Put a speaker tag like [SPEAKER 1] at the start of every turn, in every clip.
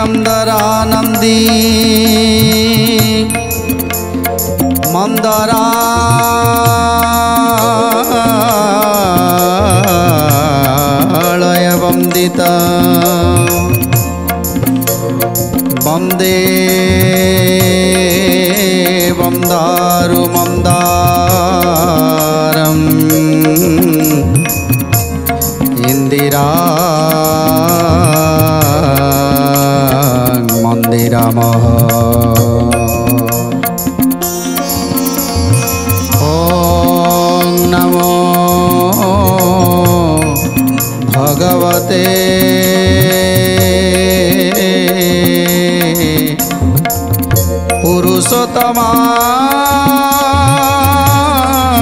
[SPEAKER 1] नीलाद्रिकंदरानंदी मंदरालय वंदिता वंदे वंदारु मंदारम इंदिरा मंदिरमः ओं नमो भगवते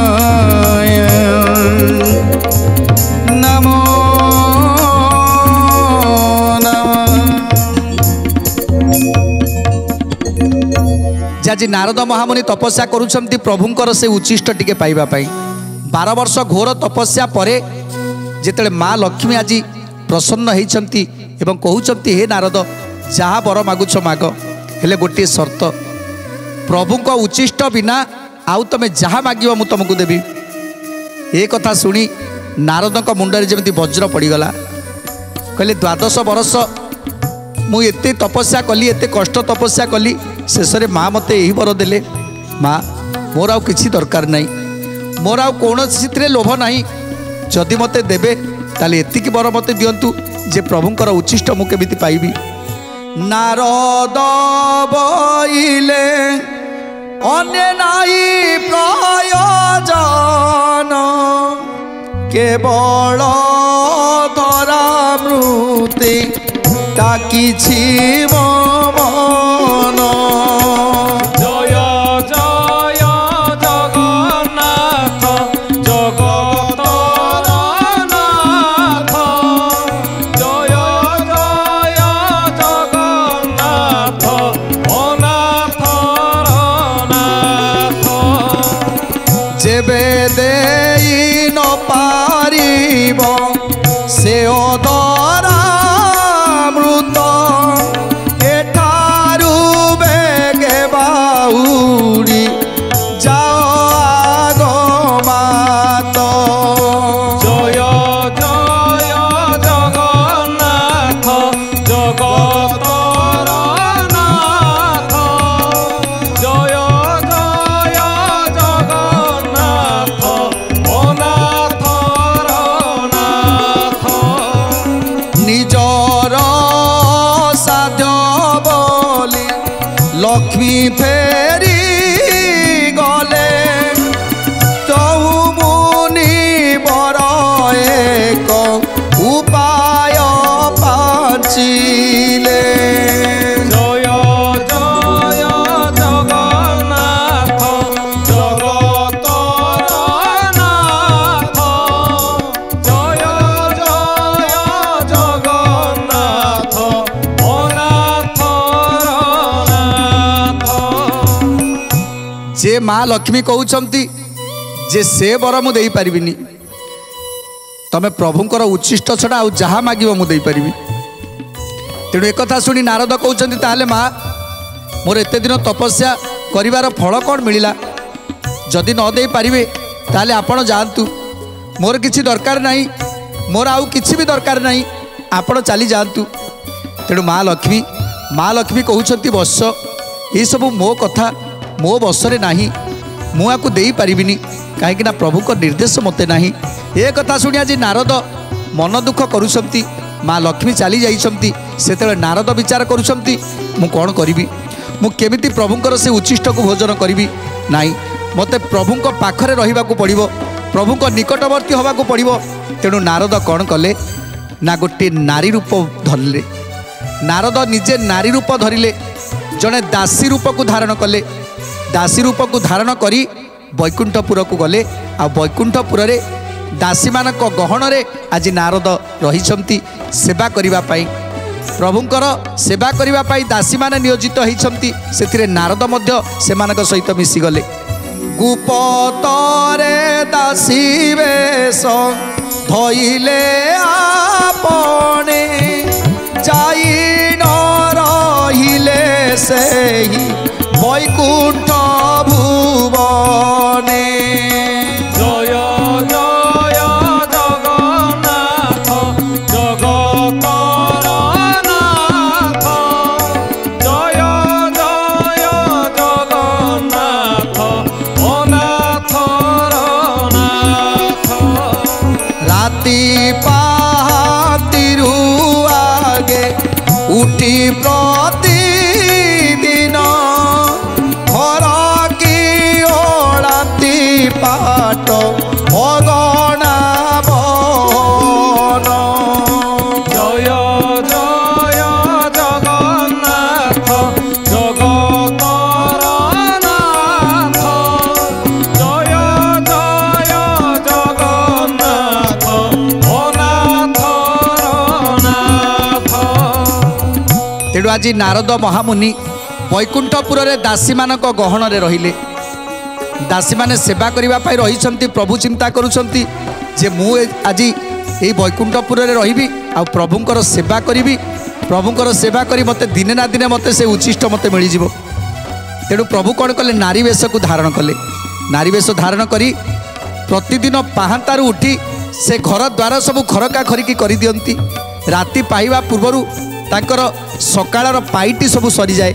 [SPEAKER 1] पुरुषोत्तमाय नमो आज नारद महामुनि तपस्या करुछंती प्रभुंकर से उच्चिष्ट टिके पाइबा पाई 12 वर्ष घोर तपस्या परे जेतेले माँ लक्ष्मी आज प्रसन्न होइछंती एवं कहउछंती हे नारद जहाँ वर मागुछ माग हेले गोटे शर्त प्रभु को उच्चिष्ट बिना आउ तमे जहाँ मागिब मु तुमको देवी। ए कथा सुनी नारद मुंडरे जमी वज्र पड़गला कहले 12 वर्ष मु एते तपस्या कली एते कष्ट तपस्या कली शेष में माँ मते यही वर देले माँ मोर आउ किछि दरकार नहीं मोर आउ कौनसी लोभ नहीं जदि मते देबे ताले एतिकी वर मते दियंतु जे प्रभुंकर उच्चिष्ट मु केमिति पाइबी। नारद बइले अन्य नाई प्रयोजन केवल धरा मृति ताकिछि मन
[SPEAKER 2] जय जय जगन्नाथ जगतर नाथ जय जय जगन्नाथ अनाथर नाथ
[SPEAKER 1] जेबे देई न पारिब से अदरा मृत एठारू बेगे बाउडी जाओ आग मात
[SPEAKER 2] जय जय जगन्नाथ जगतर नाथ जय जय जगन्नाथ अनाथर नाथ
[SPEAKER 1] निजर साध्य बोली लक्ष्मी फेरी गले तहु मुनि बर एक उपाय पाचिले
[SPEAKER 2] जय जय जगन्नाथ जगतर नाथ जय जय जगन्नाथ अनाथर नाथ
[SPEAKER 1] जे माँ लक्ष्मी कहउछंती जे से वर मु देई परिबिनी तमे प्रभुंकर उच्चिष्ट छड़ा आउ जहाँ मागिब मु देई परिबी। तेणु एक कथा सुनी नारद कहउछंती ताले माँ मोर एते दिन तपस्या करिवार फल कौन मिलिला जदि न देई पारिबे ताले आपण जातु मोर किछि दरकार नहीं मोर आउ किछि भी दरकार नहीं आपण चली जातु। तेणु माँ लक्ष्मी कहउछंती बस ये सब मो कथा मो बसरे नाही मुआको देई पारिबिनी कहीं प्रभु को निर्देश मते नाही। ए कथा शुणी आज नारद मन दुख करुछंती माँ लक्ष्मी चली जाइछंती सेतेले नारद विचार करुछंती मु कौन करिबी मु केमिति प्रभुंकर से उच्चिष्ट को भोजन करिबी नाही मते प्रभुंक पाखरे रहिबाकू पड़िबो प्रभुंक निकटवर्ती होबाकू पड़िबो। तेणु नारद कौन कले ना गोटे नारी रूप धरले नारद निजे नारी रूप धरिले जड़े दासी रूप को धारण कले दासी रूप को धारण करी वैकुंठपुर को गले आ वैकुंठपुर रे दासी मानक गहणरे आज नारद रही सेवा करने प्रभुंकर सेवा करने दासी माने नियोजित होती से नारद मध्य सेमानक सहित मिसीगले गुपतरे दासी बेश धइले आपणे जाई न रहिले सेहि वैकुंठ भुवने
[SPEAKER 2] जय जय जगन्नाथ जगतर नाथ जय जय जगन्नाथ अनाथर नाथ
[SPEAKER 1] राति पाहातिरु आगे उठी प्रतिदिन घर की ओलाती पाट भगना बन
[SPEAKER 2] जय जय जगन्नाथ जगतर नाथ जय जय जगन्नाथ अनाथर नाथ
[SPEAKER 1] तेणु आज नारद महामुनि वैकुंठपुर रे दासी मानक गहन रे रहिले दासी माने सेवा करने रही प्रभु चिंता करुछंती जे मु आज ये वैकुंठपुर रे रहिबी आ प्रभुंकर सेवा करी प्रभुंकर सेवा करी मते दिने ना दिने मते से उचिष्ट मते मिल जिवो तेणु प्रभु कौन कले नारी वेश को धारण कले नारी वेश धारण करी प्रतिदिन पाहांतारू उठी से घर द्वार सब खरका खरिकी कर दियंती राति पाइबा पूर्वरु तांकर सकाळर पाइटी सब सरी जाए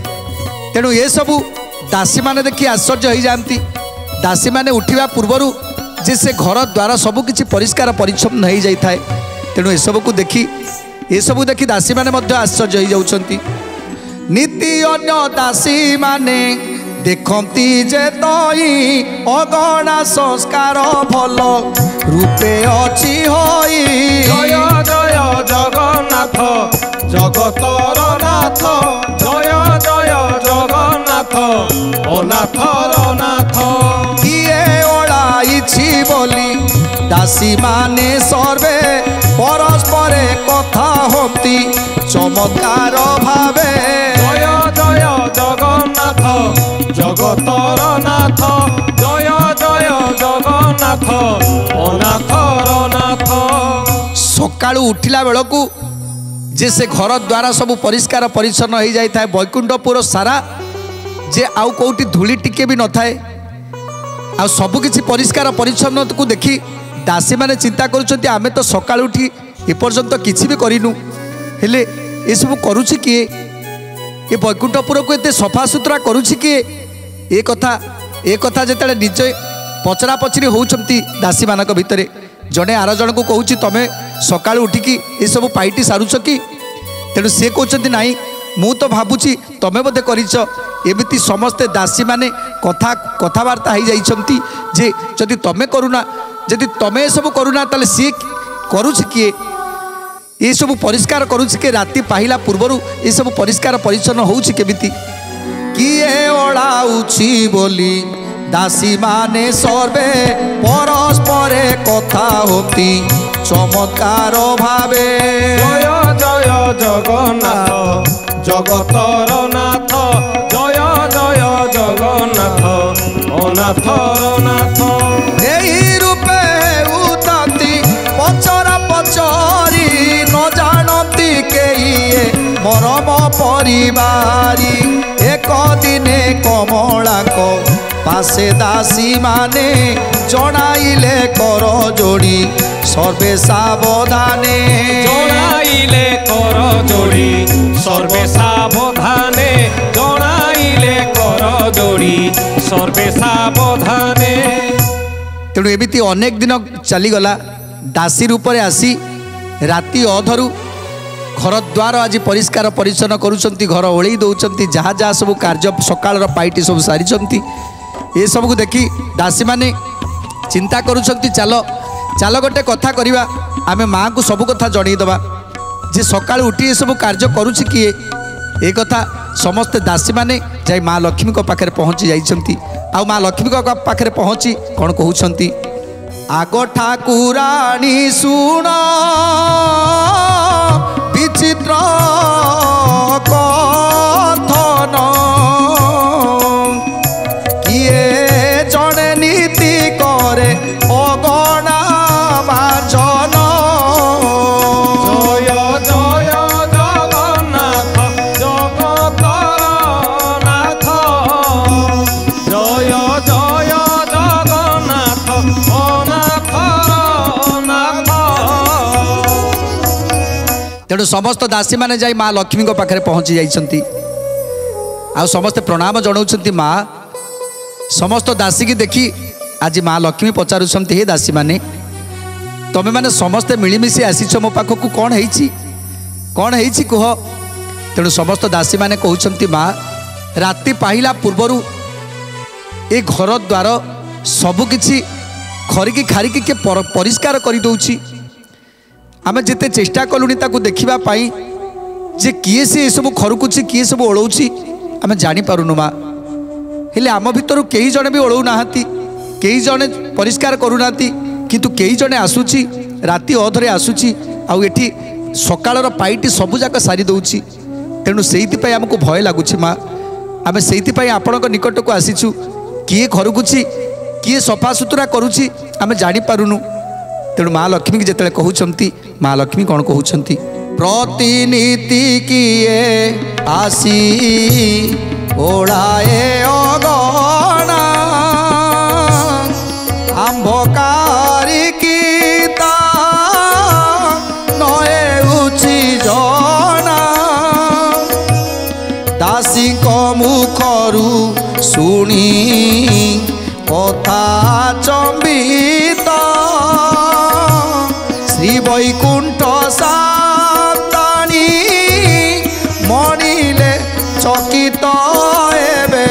[SPEAKER 1] तेणु ये सबू दासी माने देखी आश्चर्य हो जाती दासी माने उठिबा पूर्वरु जे से घर द्वार सबु किछि परिष्कार परिच्छन्न हो जाए तेणु एसबू देखी दासी माने मध्य आश्चर्य हो जाउछंती नीति अन्य दासी माने देखती जे तई अगणा संस्कार भल रूपे अछि होई
[SPEAKER 2] जय जय जगन्नाथ जगतर नाथ जय जय जगन्नाथ अनाथर नाथ
[SPEAKER 1] किए ओळाइछि बोली दासी माने सर्वे परस्परे कथा होती चमत्कार भावे
[SPEAKER 2] जय जय जगन्नाथ जगतर नाथ जय जय जगन्नाथ अनाथर नाथ
[SPEAKER 1] सकाळु उठिला बेलकू जे से घर द्वारा सब परिष्कार परिच्छन्न हो जाए वैकुंठपुर सारा जे आउ कौटी धूली टिके भी न थाए आ सबकिछि परिष्कार परिच्छन्न को देखी दासी माने चिंता करुछंती आमे तो सकाळ उठी एपर्यंत किछि भी करिनु हेले ए सब करूछि किए ए वैकुंठपुर को एते सफा सुतरा करूछि किए ए कथा जेतेले निजे पचरा पचरी होउछंती दासी मानक भितरे जड़े आर जन को कहूँ तमें सका उठिकी ये सब पाइटी सारुच कि तेणु सी कहते नाई मु तो भावुची तमें बोधे करमती समस्ते दासी माने कथबार्ता हो जाइछंती जे जदि तमें करूना जदि तमें सब करूना ताले सी करुछि किए ये सब परिष्कार करुछि के राति पाहिला पूर्वरु ये सब परिष्कार परिच्छन्न होउछि केमिति किए ओळाउछि बोली दासी माने सर्वे परस्परे कथा होती चमत्कार भावे
[SPEAKER 2] जय जय जगन्नाथ जगतर नाथ जय जय जगन्नाथ अनाथर नाथ
[SPEAKER 1] एही रूपे उतंती पचरा पचरी न जानती केही मरम परिवारी एक दिने कमला को पासे दासी माने जनाइले कर जोड़ी सर्वे सावधाने
[SPEAKER 2] जनाइले कर जोड़ी सर्वे सावधाने जनाइले कर जोड़ी सर्वे सावधाने
[SPEAKER 1] तेणु एमिति अनेक दिन चलीगला दासी रूप में आसी राति अधरू घर द्वार आज परिष्कार परिच्छन्न करुँच घर ओल्ई दौरान जहाँ जहाँ सब कार्य सकाल पाइटी सब सारी ये सब को देखी दासी माने चिंता करुँच चल चल गोटे कथा करवा आमे माँ को सब कथा जनईदबा जे सकाल उठी ये सब कार्य करुँच किए ए कथा समस्ते दासी माने जाई माँ लक्ष्मी को पाखे पहुँची जाइछंती आ माँ लक्ष्मी को पाखे पहुँची कौन कहउछंती आग ठाकुराणी सुण विचित्र कथन किए जड़े नीति करे अगणा बाजन
[SPEAKER 2] जय जय जगन्नाथ जगतर नाथ जय जय जगन्नाथ अनाथर नाथ।
[SPEAKER 1] तेणु समस्त दासी माने जाई माँ लक्ष्मी पाखे पहुँची जाइछंती आ समस्ते प्रणाम जनाउछंती माँ समस्त दासी की देखी आज माँ लक्ष्मी पचारुछंती हे दासी माने तमे माने समस्ते मिलीमिशी आसीछ मो पाखक कौन है कह तेणु समस्त दासी माने कहउछंती माँ राति पाहिला पूर्वरु ए घर द्वार सबकिछि खरिकी खारिकी के परिष्कार कर दउछि आमे जेते चेष्टा कलुनी ताकू देखिबा पाई जे किए से सब खरुकुछि किए सब ओळौछि आमे जानि पारुनु माँ हेले आम भितर कई जने भी ओळौ नाहांती कई जने परिष्कार करूनाती किंतु कई जने आसुछि राति अधरे आसुछि आउ एठी सकाळर पाइटी सबु जाक सारी दउछि तेणु सेइति पई हमकु भय लागुछि माँ आमे सेइति पई आपणक निकट को आसीछु किए खरुकुछि किए सफा सुतरा करुछि आमे जानि पारुनु तेणु माँ लक्ष्मी की जेतेले कहउछंती माँ लक्ष्मी कौन कहउछंती प्रतिनीति किए आसी ओढ़ाए अगणा आंभकारी कीता नए उची जना दासी को मुखरु सुनी कथा चंबिता श्री वैकुंठ सातानी मणिले चकित एबे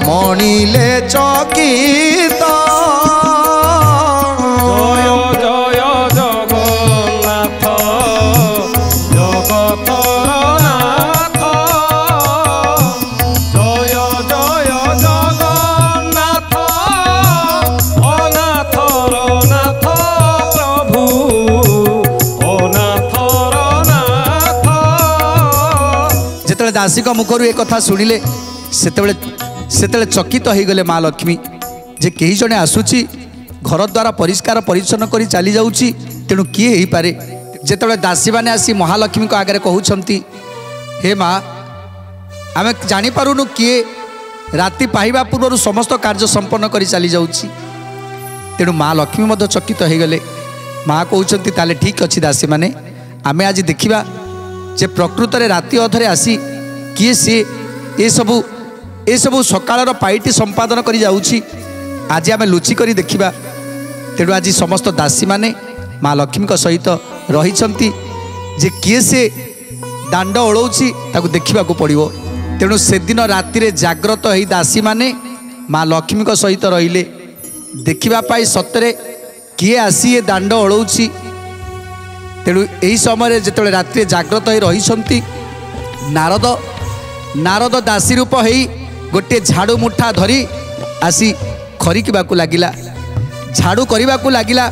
[SPEAKER 1] मणिले चकित
[SPEAKER 2] जय जय जगन्नाथ जगतर नाथ जय जय जगन्नाथ अनाथर नाथ प्रभु अनाथर नाथ।
[SPEAKER 1] जेतेले दासी को मुखरु एक कथा सुनिले सेतेले चकित हो गले माँ लक्ष्मी जे कई जने आसुची घर द्वार परिष्कार परिच्छन्न करी चली जाउची तेणु किए ही पारे जेतेले दासी माने आसी महालक्ष्मी को आगे कहउछंती हे माँ आमे जानि पारुनु किए राति पाहिबा पूर्व समस्त कार्य संपन्न करी चली जाउची तेणु माँ लक्ष्मी मध्य चकित हो गले माँ कहउछंती ताले ठीक अछि दासी माने आमे आज देखिबा जे प्रकृत रे राति अधरे आसी किए सी ए सबू सकाळर पाइटी संपादन करी जाउची आज आमे लुचि करी देखिबा तेणु आज समस्त दासी माने माँ लक्ष्मी को सहित रहिछंती जे किए से दांड ओळौची ताकू देखिबा को पड़िबो तेणु से दिन राति रे जाग्रत होई दासी माने माँ लक्ष्मी को सहित रहिले देखिबा पाई सतरे किए आसी ए दांड ओळौची तेणु एही समय जेतेबेले राति जाग्रत होई रहिछंती नारद दासी रूप होई गोटे झाड़ू मुठा धरी आसी खरिकिबाकू लागिला झाड़ू करिबाकू लागिला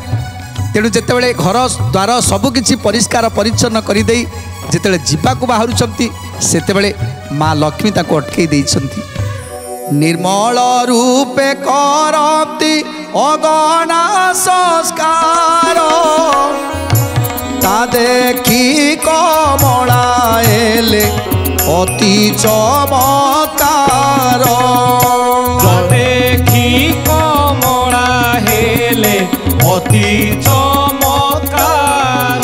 [SPEAKER 1] तेणु जेतेबेले घर द्वार सबकिछि परिष्कार परिच्छन्न करि देई जेतेबेले जिबाकू बाहरुछंती सेतेबेले माँ लक्ष्मी ताको अटकई देइछंती निर्मल रूपे करती अगणा संस्कार ता देखी कमलाएले अति चमत्कार
[SPEAKER 2] देखी कमला हेले अति चमत्कार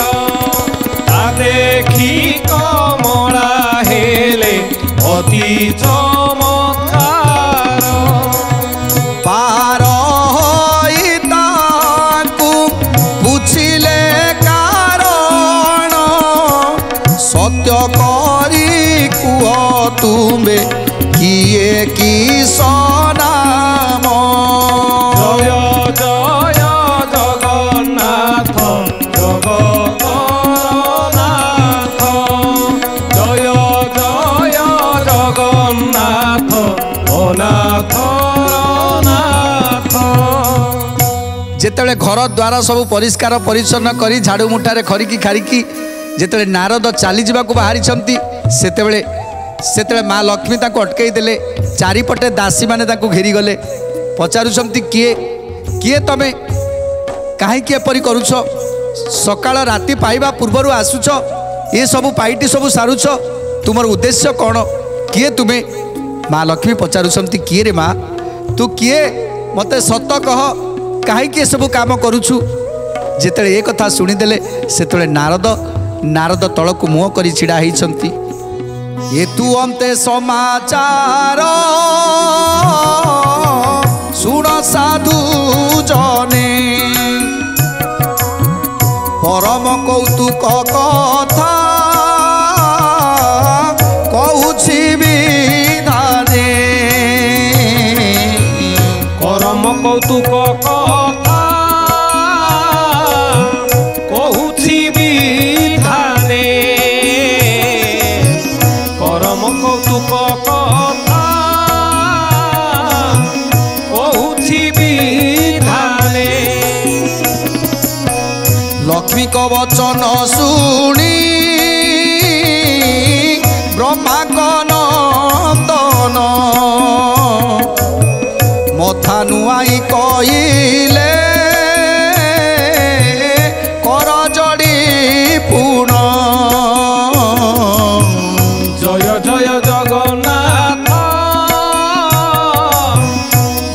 [SPEAKER 2] ता देखी कमला हेले अति चमत्कार
[SPEAKER 1] पार होई ताकू पुछिले कारण सत्य करी कुह तुमे किए की सनाम
[SPEAKER 2] जय जय जगन्नाथ जगतर नाथ जय जय जगन्नाथ अनाथर नाथ।
[SPEAKER 1] घर द्वार सब परिष्कार परिच्छन्न करी झाड़ू मुठारे खरिकी खारिकी जेते नारद चली जावाक बाहरी सेते माँ लक्ष्मी ताको अटकई देले। चारिपटे दासी माने ताको घेरी गले पचारुछंती किए किए तमे काहे कि एपरि करूछ सकाळ राति पाइबा पूर्वरु आसुछ ये सब पाइटी सब सारुछ तुमर उद्देश्य कौन किए तुमे। माँ लक्ष्मी पचारुछंती किए रे माँ तू किए मते सत कह काहे कि सब काम करूछु। जेतेले ए कथा शुणीदेले सेतेले नारद तलकु मुह करी छिड़ा होइछंती। ये तू अंते समाचार सुन साधु जने परम कौतुक कथा कहूछि विधाने।
[SPEAKER 2] परम कौतुक कथा कहूछि विधाने। परम कौतुक कथा कहूछि विधाने।
[SPEAKER 1] लक्ष्मी कवचन शुणी ब्रह्मा कनंदन मथा नुआई कइले कर जड़ी पुण।
[SPEAKER 2] जय जय जगन्नाथ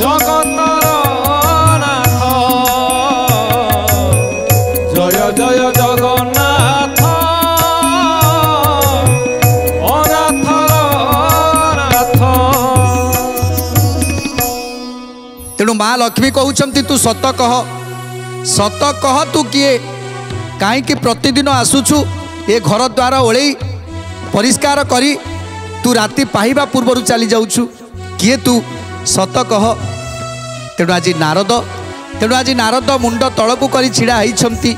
[SPEAKER 2] जगतर नाथ। जय जय जगन्नाथ अनाथर नाथ।
[SPEAKER 1] तेणु माँ लक्ष्मी कहउछंती तू सत कह तू किए काईकि प्रतिदिन आसुछु ए घर द्वार ओळई परिष्कार करी तू राति पाइबा पूर्वर चली जाऊछु किए तू सत कह। तेणु आज नारद मुंड तलकू करी छिड़ा होइछंती।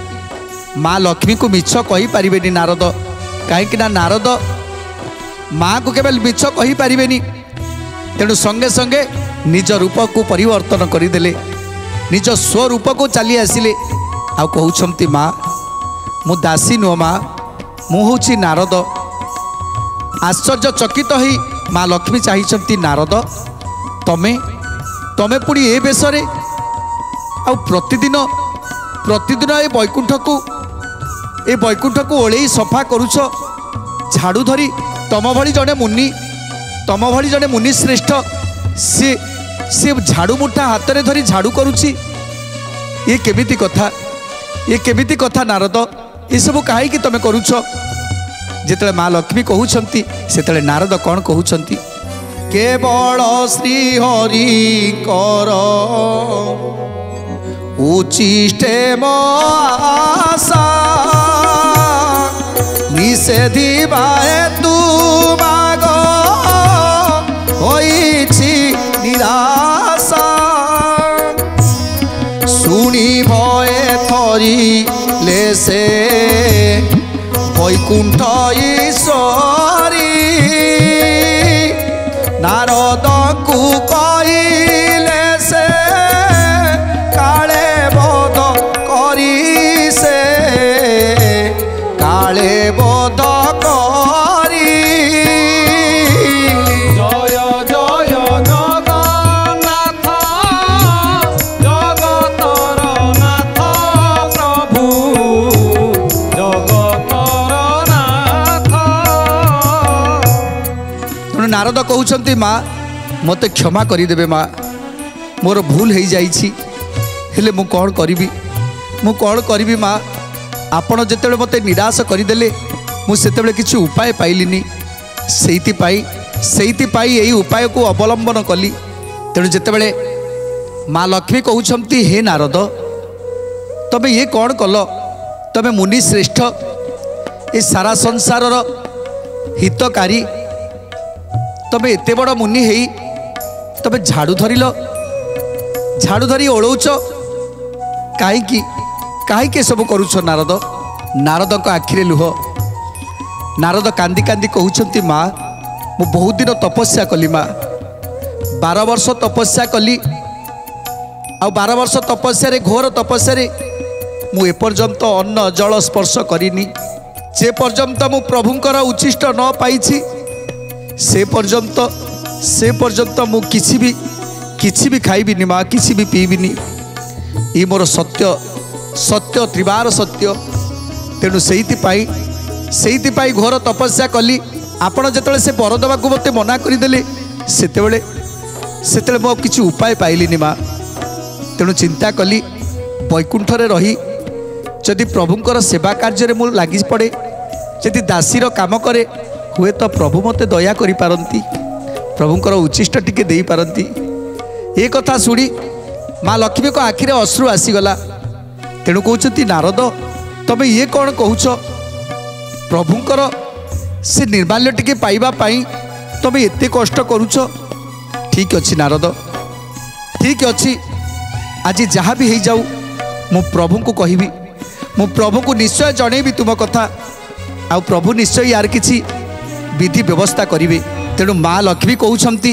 [SPEAKER 1] माँ लक्ष्मी को मिछ कहि परिबेनी नारद काईकि ना नारद माँ को केवल मिछ कहि परिबेनी। तेणु संगे संगे निज रूप को परिवर्तन करदेले निज स्वरूप को चली आसिले आ कहउछंती माँ मु दासी नुह माँ मु होछि नारद। आश्चर्यचकित हो माँ लक्ष्मी चाहिए नारद तमे तमे पुणी ए बेशरे आ प्रतिदिन ए बैकुंठ को ओळई सफा करुछ झाड़ू धरी तम भली जड़े मुनि श्रेष्ठ सी झाड़ू मुठा हाथ में धरी झाड़ू करुछि। ये केमिति कथा नारद ये सब काहे कि तमे करुछ। जेतले माँ लक्ष्मी कहउछंती सेतले नारद कौन कहउछंती केवल श्री हरि कर उचिष्टे मो आशा निषेधी बाए तू माग होइछि निराशा। शुणी भये थरी लेसे वैकुंठ ईश्वरी नारद को कइले से काले बोध करी से काले बोध करी।
[SPEAKER 2] जय जय जगन्नाथ जगतर नाथ प्रभु जगतर नाथ।
[SPEAKER 1] तेणु नारद कहउछंती माँ मते क्षमा करिदेबे माँ मोर भूल हो जाइछि हेले मु कौन करिबी माँ आपण जेतेबेले मते निराश करदेले मु सेतेबेले किछि उपाय पाइलिनी सेइतिपाई एही उपाय को अवलंबन कली। तेणु जेतेबेले माँ लक्ष्मी कहउछंती हे नारद तबे ये कौन कल तबे मुनि श्रेष्ठ ए सारा संसारर हितकारी तबे एते बड़ मुनि हेई तबे झाड़ू धरी ओळौच काहे सब करुछ। नारद को आखिरे लुह नारद कांदी कांदी कहउछंती माँ मु बहुत दिन तपस्या कली माँ 12 वर्ष तपस्या कली ଆଉ 12 ବର୍ଷ ତପସ୍ୟାରେ ଘୋର ତପସ୍ୟାରେ ମୁଁ ଏପର୍ଯ୍ୟନ୍ତ ଅନ୍ନ ଜଳ ସ୍ପର୍ଶ କରିନି। ଯେ ପର୍ଯ୍ୟନ୍ତ ମୁଁ ପ୍ରଭୁଙ୍କର ଉଚ୍ଛିଷ୍ଟ ନ ପାଇଛି ସେ ପର୍ଯ୍ୟନ୍ତ ମୁଁ କିଛି ବି ଖାଇବିନି ମା, କିଛି ବି ପିଇବିନି। ଏ ମୋର ସତ୍ୟ ତ୍ରିବାର ସତ୍ୟ। ତେଣୁ ସେଇଥିପାଇଁ ଘୋର ତପସ୍ୟା କଲି। ଆପଣ ଯେତେବେଳେ ସେ ବର ଦେବାକୁ ମୋତେ ମନା କରିଦେଲେ ସେତେବେଳେ ମୁଁ କିଛି ଉପାୟ ପାଇଲିନି ମା। ତେଣୁ ଚିନ୍ତା କଲି ବୈକୁଣ୍ଠରେ ରହି ଯଦି ପ୍ରଭୁଙ୍କର ସେବା କାର୍ଯ୍ୟରେ ମୁଁ ଲାଗି ପଡ଼େ, ଯଦି ଦାସୀର କାମ କରେ, ହୁଏତ ପ୍ରଭୁ ମୋତେ ଦୟା କରିପାରନ୍ତି, ପ୍ରଭୁଙ୍କର ଉଚ୍ଛିଷ୍ଟ ଟିକେ ଦେଇପାରନ୍ତି। ଏ କଥା ଶୁଣି ମା ଲକ୍ଷ୍ମୀଙ୍କ ଆଖିରେ ଅଶ୍ରୁ ଆସିଗଲା। ତେଣୁ କହୁଛନ୍ତି ନାରଦ, ତମେ ଇଏ କ'ଣ କହୁଛ? ପ୍ରଭୁଙ୍କର ସେ ନିର୍ମାଲ୍ୟ ଟିକେ ପାଇବା ପାଇଁ ତମେ ଏତେ କଷ୍ଟ କରୁଛ? ଠିକ୍ ଅଛି ନାରଦ, ଠିକ୍ ଅଛି, ଆଜି ଯାହା ବି ହେଇଯାଉ ମୁଁ ପ୍ରଭୁଙ୍କୁ କହିବି, ମୁଁ ପ୍ରଭୁଙ୍କୁ ନିଶ୍ଚୟ ଜଣେଇବି ତୁମ କଥା। ଆଉ ପ୍ରଭୁ ନିଶ୍ଚୟ ୟାର କିଛି ବିଧି ବ୍ୟବସ୍ଥା କରିବେ। ତେଣୁ ମା ଲକ୍ଷ୍ମୀ କହୁଛନ୍ତି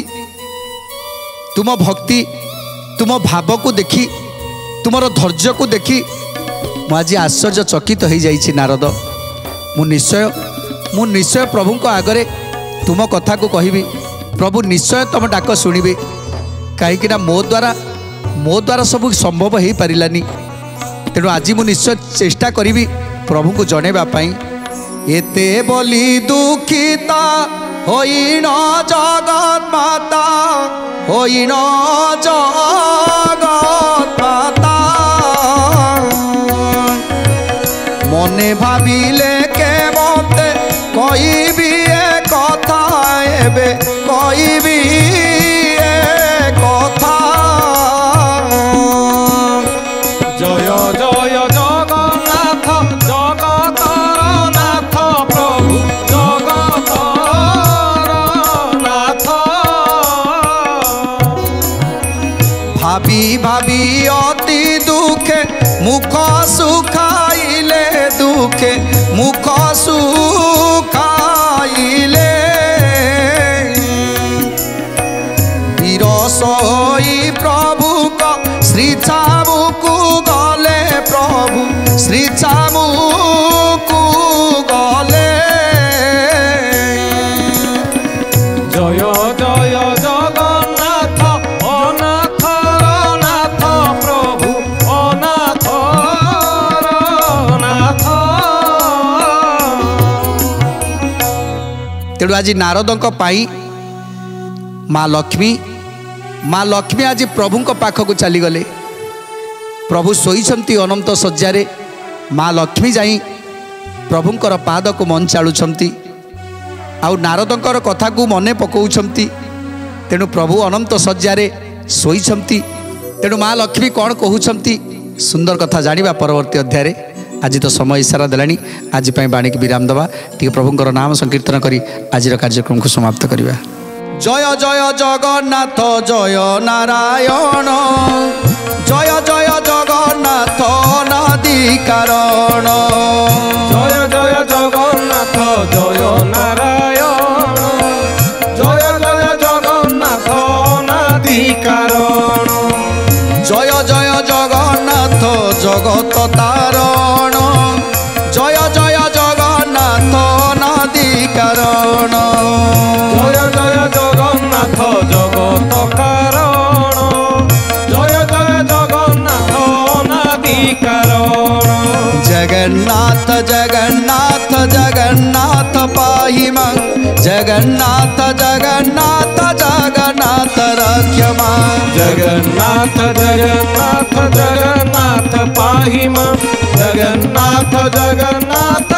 [SPEAKER 1] ତୁମ ଭକ୍ତି, ତୁମ ଭାବକୁ ଦେଖି, ତୁମର ଧୈର୍ଯ୍ୟକୁ ଦେଖି ମୁଁ ଆଜି ଆଶ୍ଚର୍ଯ୍ୟଚକିତ ହେଇଯାଇଛି ନାରଦ। ମୁଁ ନିଶ୍ଚୟ ପ୍ରଭୁଙ୍କ ଆଗରେ ତୁମ କଥାକୁ କହିବି। ପ୍ରଭୁ ନିଶ୍ଚୟ ତୁମ ଡାକ ଶୁଣିବେ। କାହିଁକିନା ମୋ ଦ୍ୱାରା ସବୁ ସମ୍ଭବ ହେଇପାରିଲାନି। ତେଣୁ ଆଜି ମୁଁ ନିଶ୍ଚୟ ଚେଷ୍ଟା କରିବି ପ୍ରଭୁଙ୍କୁ ଜଣେଇବା ପାଇଁ। ଏତେ ବୋଲି ଦୁଃଖିତା ହୋଇନ ଜଗତ୍ ମାତା, ହୋଇନ ଜଗତ୍ ମାତା, ମନେ ଭାବିଲେ କେମତେ କହିବି ଏ କଥା, ଏବେ କହିବି ଏ କଥା।
[SPEAKER 2] জয় জয় জগন্নাথ, জগতর নাথ প্রভু, জগতর নাথ।
[SPEAKER 1] ভাবি ভাবি অতি দুঃখে মুখ সুখাইলে, দুঃখে মুখ সুখাইলে, বিরস হই প্রভুক শ্রী চামুকু গলে, প্রভু শ্রী চামুকু গলে।
[SPEAKER 2] জয় জয় জগন্নাথ, অনাথর নাথ প্রভু, অনাথর নাথ।
[SPEAKER 1] ତେଣୁ ଆଜି ନାରଦଙ୍କ ପାଇଁ ମା ଲକ୍ଷ୍ମୀ ଆଜି ପ୍ରଭୁଙ୍କ ପାଖକୁ ଚାଲିଗଲେ। ପ୍ରଭୁ ଶୋଇଛନ୍ତି ଅନନ୍ତ ଶଯ୍ୟାରେ, ମା ଲକ୍ଷ୍ମୀ ଯାଇ ପ୍ରଭୁଙ୍କର ପାଦକୁ ମଞ୍ଚାଳୁଛନ୍ତି, ଆଉ ନାରଦଙ୍କର କଥାକୁ ମନେ ପକାଉଛନ୍ତି। ତେଣୁ ପ୍ରଭୁ ଅନନ୍ତ ଶଯ୍ୟାରେ ଶୋଇଛନ୍ତି। ତେଣୁ ମା ଲକ୍ଷ୍ମୀ କ'ଣ କହୁଛନ୍ତି ସୁନ୍ଦର କଥା ଜାଣିବା ପରବର୍ତ୍ତୀ ଅଧ୍ୟାୟରେ। ଆଜି ତ ସମୟ ଇସାରା ଦେଲାଣି, ଆଜି ପାଇଁ ବାଣୀକି ବିରାମ ଦେବା। ଟିକେ ପ୍ରଭୁଙ୍କର ନାମ ସଂକୀର୍ତ୍ତନ କରି ଆଜିର କାର୍ଯ୍ୟକ୍ରମକୁ ସମାପ୍ତ କରିବା। ଜୟ ଜୟ ଜଗନ୍ନାଥ, ଜୟ ନାରାୟଣ, ଜୟ ଜୟ ଜଗନ୍ନାଥ ନଦୀ କାରଣ।
[SPEAKER 2] জয় জয় জগন্নাথ, জয় নারায়ণ, জয় জয় জগন্নাথ অনাদি কারণ।
[SPEAKER 1] জয় জয় জগন্নাথ জগত তারণ, জয় জয় জগন্নাথ নদী কারণ।
[SPEAKER 2] জয় জয় জগন্নাথ জগত কারণ, জয় জয় জগন্নাথ অনাদি কারণ।
[SPEAKER 1] জগন্নাথ জগন্নাথ জগন্নাথ পাহি মং, জগন্নাথ জগন্নাথ জগন্নাথ রক্ষ মং।
[SPEAKER 2] জগন্নাথ জগন্নাথ জগন্নাথ পাহি মাম, জগন্নাথ জগন্নাথ